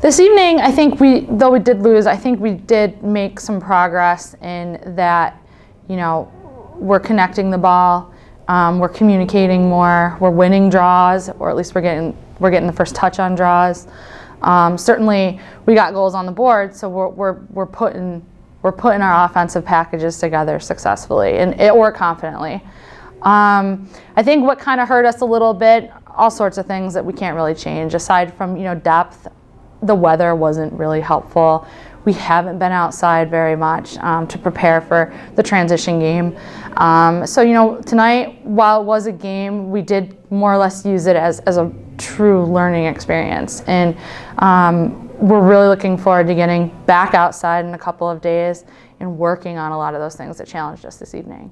This evening, I think though we did lose, I think we did make some progress in that, we're connecting the ball, we're communicating more, we're winning draws, or at least we're getting the first touch on draws. Certainly, we got goals on the board, so we're putting our offensive packages together successfully or confidently. I think what kind of hurt us a little bit, all sorts of things that we can't really change, aside from depth. The weather wasn't really helpful. We haven't been outside very much to prepare for the transition game. So tonight, while it was a game, we did more or less use it as a true learning experience. And we're really looking forward to getting back outside in a couple of days and working on a lot of those things that challenged us this evening.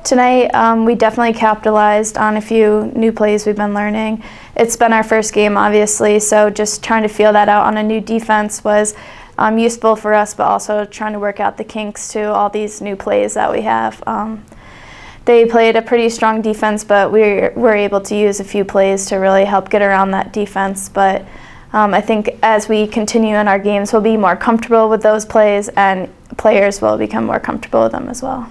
Tonight, we definitely capitalized on a few new plays we've been learning. It's been our first game, obviously, so just trying to feel that out on a new defense was useful for us, but also trying to work out the kinks to all these new plays that we have. They played a pretty strong defense, but we were able to use a few plays to really help get around that defense. But I think as we continue in our games, we'll be more comfortable with those plays, and players will become more comfortable with them as well.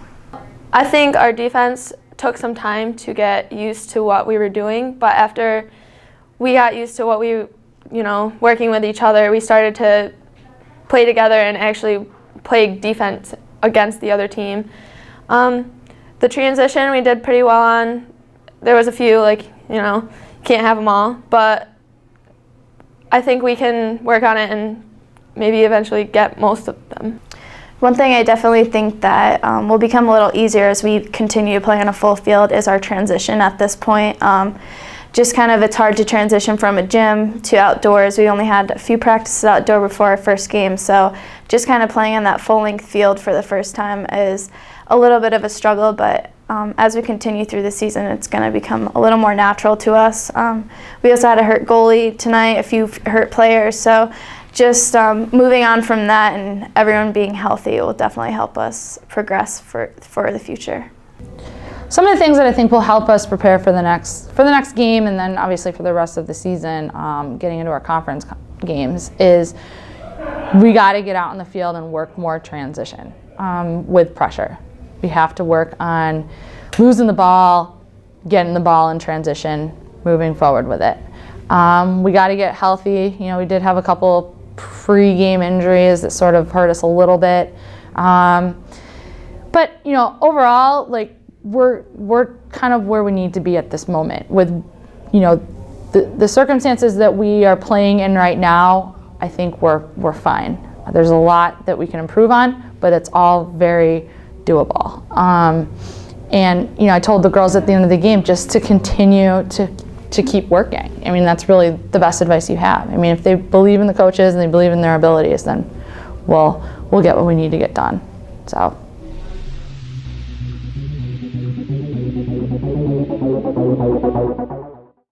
I think our defense took some time to get used to what we were doing, but after we got used to what we, working with each other, we started to play together and actually play defense against the other team. The transition we did pretty well on. There was a few, can't have them all, but I think we can work on it and maybe eventually get most of them. One thing I definitely think that will become a little easier as we continue to play on a full field is our transition at this point. Just kind of, it's hard to transition from a gym to outdoors. We only had a few practices outdoor before our first game, so just kind of playing on that full-length field for the first time is a little bit of a struggle, but as we continue through the season, it's going to become a little more natural to us. We also had a hurt goalie tonight, a few hurt players, so just moving on from that and everyone being healthy will definitely help us progress for the future. Some of the things that I think will help us prepare for the next game, and then obviously for the rest of the season, getting into our conference games, is we got to get out in the field and work more transition with pressure. We have to work on losing the ball, getting the ball in transition, moving forward with it. We got to get healthy. We did have a couple pre-game injuries that sort of hurt us a little bit. But overall, we're kind of where we need to be at this moment with, the circumstances that we are playing in right now. I think we're fine. There's a lot that we can improve on, but it's all very doable. And I told the girls at the end of the game just to continue to keep working. I mean, that's really the best advice you have. I mean, if they believe in the coaches and they believe in their abilities, then we'll get what we need to get done. So.